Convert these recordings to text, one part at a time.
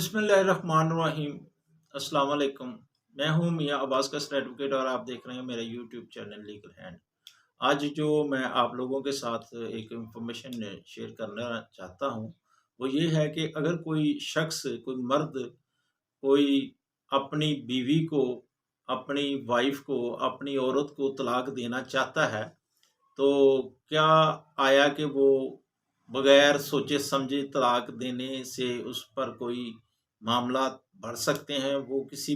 बिस्मिल्लाहिर्रहमानिर्रहीम। अस्सलाम वालेकुम। मैं हूँ मियाँ अब्बास का एडवोकेट और आप देख रहे हैं मेरा यूट्यूब चैनल लीगल हैंड। आज जो मैं आप लोगों के साथ एक इंफॉर्मेशन शेयर करना चाहता हूँ, वो ये है कि अगर कोई शख्स, कोई मर्द, कोई अपनी बीवी को, अपनी वाइफ़ को, अपनी औरत को तलाक देना चाहता है, तो क्या आया कि वो बगैर सोचे समझे तलाक देने से उस पर कोई मामला बढ़ सकते हैं, वो किसी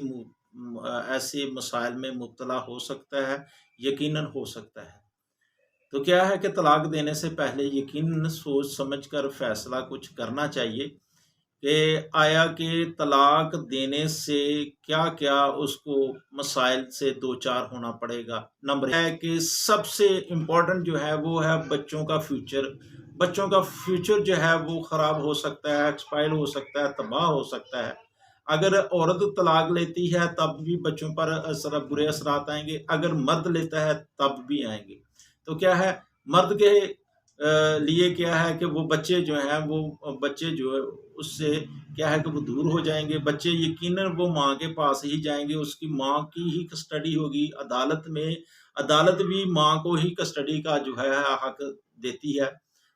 ऐसे मसाइल में मुब्तला हो सकता है, यकीनन हो सकता है। तो क्या है कि तलाक देने से पहले यकीनन सोच समझ कर फैसला कुछ करना चाहिए कि आया कि तलाक देने से क्या-क्या उसको मसाइल से दो-चार होना पड़ेगा। नंबर है कि सबसे इम्पोर्टेंट जो है वो है बच्चों का फ्यूचर। बच्चों का फ्यूचर जो है वो ख़राब हो सकता है, एक्सपाइल हो सकता है, तबाह हो सकता है। अगर औरत तलाक लेती है तब भी बच्चों पर बुरे असरात आएँगे, अगर मर्द लेता है तब भी आएँगे। तो क्या है, मर्द के लिए क्या है कि वो बच्चे जो हैं वो बच्चे जो है उससे क्या है कि वो दूर हो जाएँगे। बच्चे यकीनन वो माँ के पास ही जाएँगे, उसकी माँ की ही कस्टडी होगी। अदालत में अदालत भी माँ को ही कस्टडी का जो है हक देती है,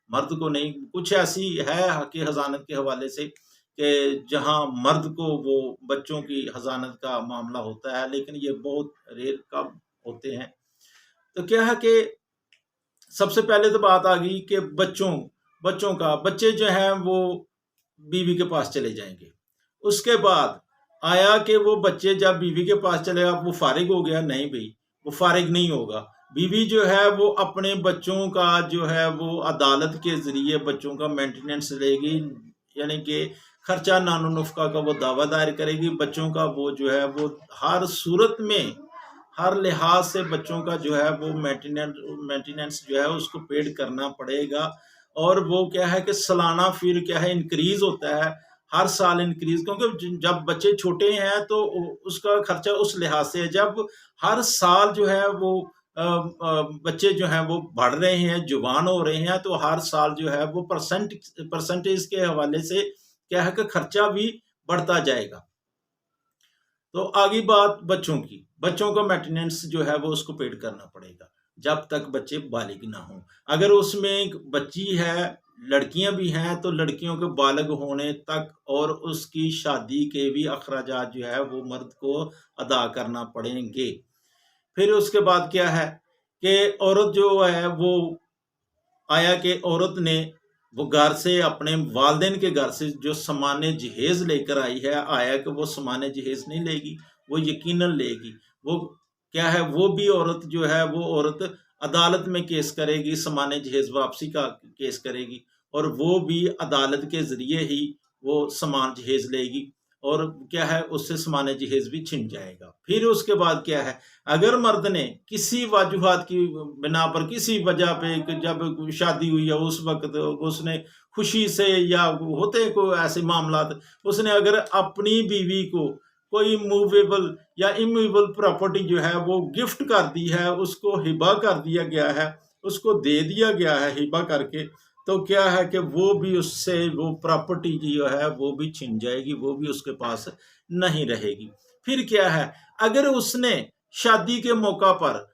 मर्द को नहीं। कुछ ऐसी है हक़ हज़ानत के हवाले से कि जहाँ मर्द को वो बच्चों की हज़ानत का मामला होता है, लेकिन ये बहुत रेयर कम होते हैं। तो क्या है कि सबसे पहले तो बात आ गई कि बच्चे जो हैं वो बीवी के पास चले जाएँगे। उसके बाद आया कि वो बच्चे जब बीवी के पास चले अब वो फ़ारिग हो गया, नहीं भई, वो फ़ारिग नहीं होगा। बीवी जो है वो अपने बच्चों का जो है वो अदालत के ज़रिए बच्चों का मेंटेनेंस लेगी, यानी कि खर्चा नानो नफ़्क़ा का वो दावा दायर करेगी। बच्चों का वो जो है वो हर सूरत में, हर लिहाज से बच्चों का जो है वो मेंटेनेंस जो है उसको पेड करना पड़ेगा। और वो क्या है कि सालाना फिर क्या है इंक्रीज़ होता है, हर साल इंक्रीज़, क्योंकि जब बच्चे छोटे हैं तो उसका खर्चा उस लिहाज से है। जब हर साल जो है वो बच्चे जो हैं वो बढ़ रहे हैं, जवान हो रहे हैं, तो हर साल जो है वो परसेंटेज के हवाले से क्या है कि खर्चा भी बढ़ता जाएगा। तो आगे बात बच्चों की। बच्चों का मेंटेनेंस जो है वो उसको पेड करना पड़ेगा, जब तक बच्चे बालिग ना हों। अगर उसमें एक बच्ची है, लड़कियाँ भी हैं, तो लड़कियों के बालिग होने तक और उसकी शादी के भी अखराजात जो है वो मर्द को अदा करना पड़ेंगे। फिर उसके बाद क्या है कि औरत जो है वो आया कि औरत ने वो घर से अपने वालिदैन के घर से जो सामान्य जहेज़ लेकर आई है, आया कि वो सामान्य जहेज़ नहीं लेगी, वो यकीनन लेगी। वो क्या है, वो भी औरत जो है वो औरत अदालत में केस करेगी, सामान्य जहेज़ वापसी का केस करेगी और वो भी अदालत के ज़रिए ही वो सामान जहेज़ लेगी और क्या है उससे सामान्य जहेज़ भी छिन जाएगा। फिर उसके बाद क्या है, अगर मर्द ने किसी वजूहात की बिना पर किसी वजह पे जब शादी हुई है उस वक़्त उसने खुशी से या होते हैं कोई ऐसे मामलात, उसने अगर अपनी बीवी को कोई मूवेबल या इमूवेबल प्रॉपर्टी जो है वो गिफ्ट कर दी है, उसको हिबा कर दिया गया है, उसको दे दिया गया है हिबा करके, तो क्या है कि वो भी उससे वो प्रॉपर्टी जो है वो भी छिन जाएगी, वो भी उसके पास नहीं रहेगी। फिर क्या है, अगर उसने शादी के मौका पर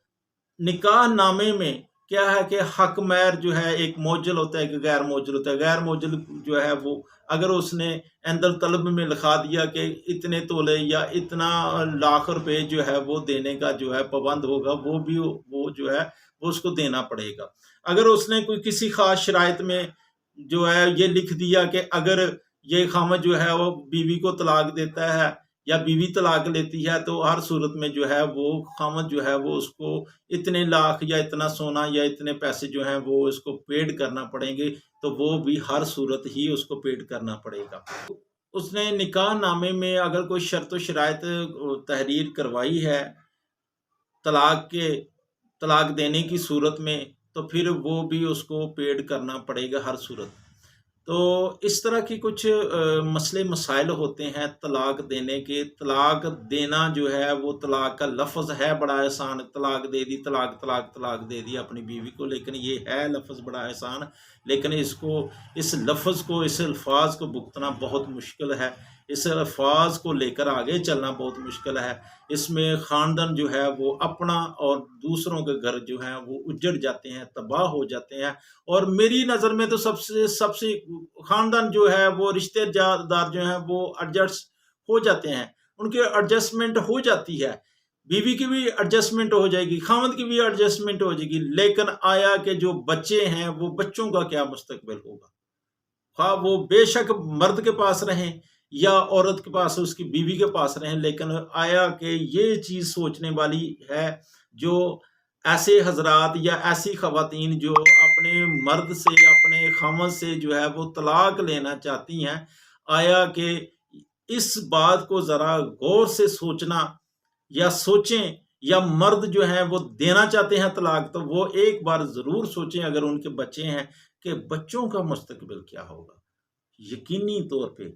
निकाह नामे में क्या है कि हक महर जो है, एक मोजल होता है, एक गैर मोजल होता है। गैर मोजल जो है वो अगर उसने इंदल तलब में लिखा दिया कि इतने तोले या इतना लाख रुपए जो है वो देने का जो है पाबंद होगा, वो भी वो जो है वो उसको देना पड़ेगा। अगर उसने कोई किसी ख़ास शराइत में जो है ये लिख दिया कि अगर ये ख़ामद जो है वो बीवी को तलाक देता है या बीवी तलाक लेती है, तो हर सूरत में जो है वो ख़ामद जो है वो उसको इतने लाख या इतना सोना या इतने पैसे जो हैं वो उसको पेड करना पड़ेंगे, तो वो भी हर सूरत ही उसको पेड करना पड़ेगा। उसने निकाह नामे में अगर कोई शर्त व शराइत तहरीर करवाई है तलाक के तलाक देने की सूरत में, तो फिर वो भी उसको पेड करना पड़ेगा हर सूरत। तो इस तरह की कुछ मसले मसाइल होते हैं तलाक देने के। तलाक देना जो है वो तलाक का लफ्ज़ है बड़ा आसान, तलाक दे दी, तलाक तलाक तलाक दे दी अपनी बीवी को, लेकिन ये है लफ्ज़ बड़ा आसान लेकिन इस लफ्ज़ को, इस अल्फाज को भुगतना बहुत मुश्किल है, इस अल्फाज को लेकर आगे चलना बहुत मुश्किल है। इसमें ख़ानदान जो है वो अपना और दूसरों के घर जो हैं वो उजड़ जाते हैं, तबाह हो जाते हैं। और मेरी नज़र में तो सबसे सबसे ख़ानदान जो है वो रिश्तेदार जो हैं वो एडजस्ट हो जाते हैं, उनकी एडजस्टमेंट हो जाती है। बीवी की भी एडजस्टमेंट हो जाएगी, खामद की भी एडजस्टमेंट हो जाएगी, लेकिन आया कि जो बच्चे हैं वो बच्चों का क्या मुस्तकबिल होगा। हाँ, वो बेशक मर्द के पास रहें या औरत के पास, उसकी बीवी के पास रहें, लेकिन आया कि ये चीज़ सोचने वाली है, जो ऐसे हज़रात या ऐसी ख़वातीन जो अपने मर्द से, अपने खामद से जो है वो तलाक लेना चाहती हैं, आया कि इस बात को ज़रा गौर से सोचना या सोचें, या मर्द जो हैं वो देना चाहते हैं तलाक, तो वो एक बार ज़रूर सोचें अगर उनके बच्चे हैं कि बच्चों का मुस्तकबिल क्या होगा। यकीनी तौर पे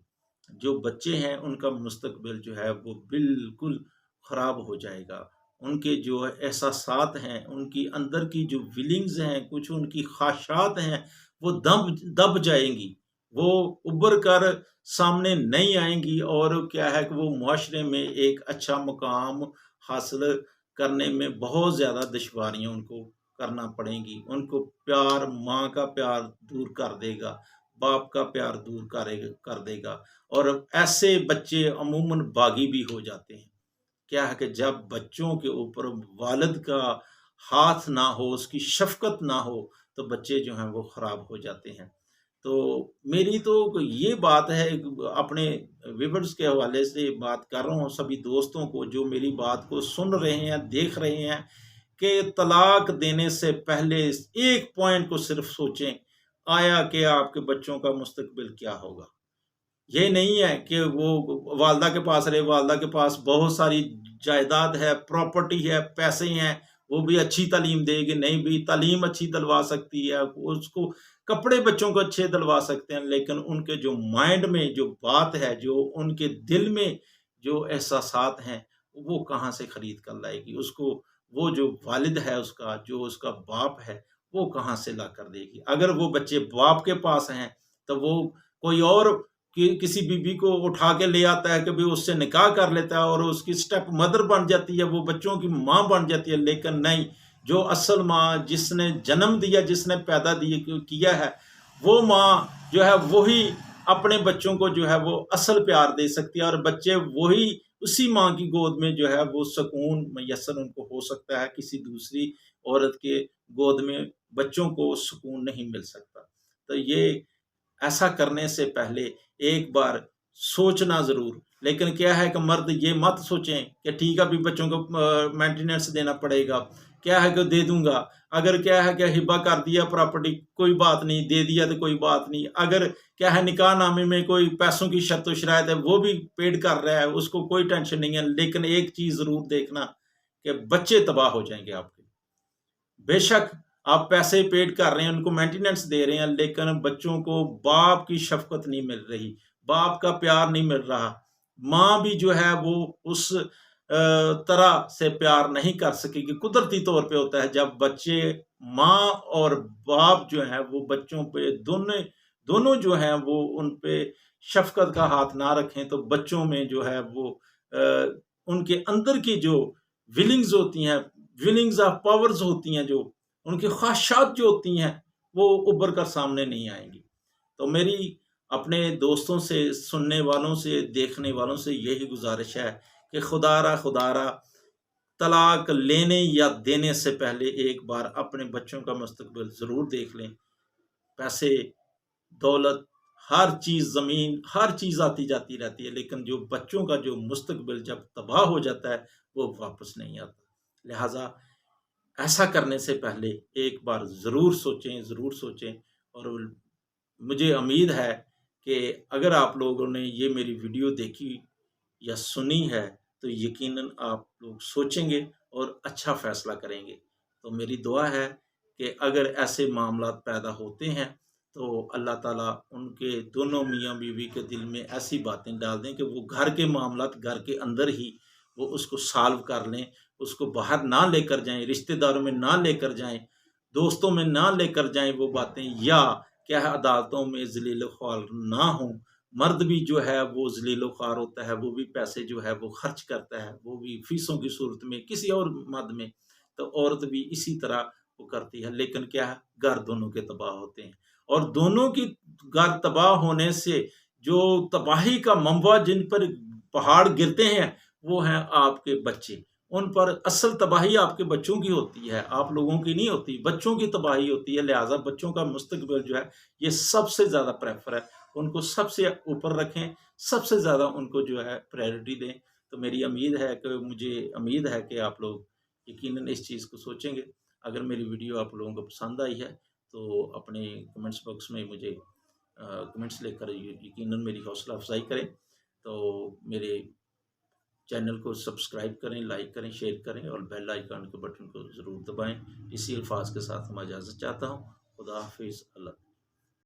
जो बच्चे हैं उनका मुस्तकबिल जो है वो बिल्कुल ख़राब हो जाएगा। उनके जो एहसासात हैं, उनकी अंदर की जो फीलिंग्स हैं, कुछ उनकी ख़्वाहिशात हैं, वो दब जाएँगी। वो उभर कर सामने नहीं आएँगी और क्या है कि वो मुआशरे में एक अच्छा मुकाम हासिल करने में बहुत ज़्यादा दुश्वारियाँ उनको करना पड़ेंगी। उनको प्यार, माँ का प्यार दूर कर देगा, बाप का प्यार दूर कर देगा। और ऐसे बच्चे अमूमन बागी भी हो जाते हैं। क्या है कि जब बच्चों के ऊपर वालिद का हाथ ना हो, उसकी शफ़क़त ना हो, तो बच्चे जो हैं वो ख़राब हो जाते हैं। तो मेरी तो ये बात है, अपने व्यूअर्स के हवाले से बात कर रहा हूँ सभी दोस्तों को जो मेरी बात को सुन रहे हैं, देख रहे हैं, कि तलाक देने से पहले एक पॉइंट को सिर्फ़ सोचें, आया कि आपके बच्चों का मुस्तकबिल क्या होगा? ये नहीं है कि वो वालदा के पास रहे, वालदा के पास बहुत सारी जायदाद है, प्रॉपर्टी है, पैसे हैं, वो भी अच्छी तालीम देगी, नहीं भी तालीम अच्छी दिलवा सकती है, उसको कपड़े बच्चों को अच्छे दिलवा सकते हैं, लेकिन उनके जो माइंड में जो बात है, जो उनके दिल में जो एहसासात हैं, वो कहाँ से खरीद कर लाएगी? उसको वो जो वालिद है उसका, जो उसका बाप है, वो कहाँ से ला कर देगी? अगर वो बच्चे बाप के पास हैं, तो वो कोई और कि किसी बीबी को उठा के ले आता है, कभी उससे निकाह कर लेता है और उसकी स्टेप मदर बन जाती है, वो बच्चों की माँ बन जाती है। लेकिन नहीं, जो असल माँ, जिसने जन्म दिया, जिसने पैदा दिया किया है, वो माँ जो है वही अपने बच्चों को जो है वो असल प्यार दे सकती है, और बच्चे वही उसी माँ की गोद में जो है वो सुकून मैसर उनको हो सकता है। किसी दूसरी औरत के गोद में बच्चों को सुकून नहीं मिल सकता। तो ये ऐसा करने से पहले एक बार सोचना ज़रूर। लेकिन क्या है कि मर्द ये मत सोचें कि ठीक है अभी बच्चों को मेंटेनेंस देना पड़ेगा, क्या है कि दे दूँगा। अगर क्या है कि हिब्बा कर दिया प्रॉपर्टी, कोई बात नहीं, दे दिया तो कोई बात नहीं। अगर क्या है निकाहनामे में कोई पैसों की शर्त व शराइत है, वो भी पेड कर रहा है, उसको कोई टेंशन नहीं है। लेकिन एक चीज़ ज़रूर देखना कि बच्चे तबाह हो जाएँगे आपके। बेशक आप पैसे पेड कर रहे हैं, उनको मेंटेनेंस दे रहे हैं, लेकिन बच्चों को बाप की शफ़क़त नहीं मिल रही, बाप का प्यार नहीं मिल रहा। माँ भी जो है वो उस तरह से प्यार नहीं कर सकेगी। कुदरती तौर पे होता है जब बच्चे, माँ और बाप जो हैं वो बच्चों पे दोनों दोनों जो हैं वो उन पे शफ़क़त का हाथ ना रखें, तो बच्चों में जो है वो उनके अंदर की जो फीलिंग्स होती हैं, फीलिंग्स ऑफ पावर्स होती हैं, जो उनकी ख्वाहिशात जो होती हैं, वो उभर कर सामने नहीं आएँगी। तो मेरी अपने दोस्तों से, सुनने वालों से, देखने वालों से यही गुज़ारिश है कि खुदारा तलाक लेने या देने से पहले एक बार अपने बच्चों का मुस्तकबिल ज़रूर देख लें। पैसे, दौलत, हर चीज़, ज़मीन, हर चीज़ आती-जाती रहती है, लेकिन जो बच्चों का जो मुस्तकबिल जब तबाह हो जाता है, वो वापस नहीं आता। लिहाज़ा ऐसा करने से पहले एक बार ज़रूर सोचें। और मुझे उम्मीद है कि अगर आप लोगों ने ये मेरी वीडियो देखी या सुनी है, तो यकीनन आप लोग सोचेंगे और अच्छा फ़ैसला करेंगे। तो मेरी दुआ है कि अगर ऐसे मामलात पैदा होते हैं, तो अल्लाह ताला उनके दोनों मियाँ-बीवी के दिल में ऐसी बातें डाल दें कि वो घर के मामलात घर के अंदर ही वो उसको सॉल्व कर लें, उसको बाहर ना लेकर जाएँ, रिश्तेदारों में ना लेकर जाएँ, दोस्तों में ना लेकर जाएँ वो बातें, या क्या है, अदालतों में ज़लील ख्वार ना हों। मर्द भी जो है वो ज़लील ख्वार होता है, वो भी पैसे जो है वो खर्च करता है, वो भी फ़ीसों की सूरत में, किसी और मद में। तो औरत भी इसी तरह वो करती है, लेकिन क्या है, घर दोनों के तबाह होते हैं। और दोनों की घर तबाह होने से जो तबाही का मंबा जिन पर पहाड़ गिरते हैं, वो हैं आपके बच्चे। उन पर असल तबाही आपके बच्चों की होती है, आप लोगों की नहीं होती, बच्चों की तबाही होती है। लिहाज़ा बच्चों का मुस्तकबिल जो है, ये सबसे ज़्यादा प्रेफ़र है। उनको सबसे ऊपर रखें, सबसे ज़्यादा उनको जो है प्रायोरिटी दें। तो मेरी मुझे उम्मीद है कि आप लोग यकीनन इस चीज़ को सोचेंगे। अगर मेरी वीडियो आप लोगों को पसंद आई है, तो अपने कमेंट्स बॉक्स में मुझे कमेंट्स लिखकर यकीनन मेरी हौसला अफ़ज़ाई करें। तो मेरे चैनल को सब्सक्राइब करें, लाइक करें, शेयर करें और बेल आइकन के बटन को ज़रूर दबाएँ। इसी अल्फ़ाज़ के साथ मैं इजाज़त चाहता हूँ। खुदा हाफ़िज़। अल्लाह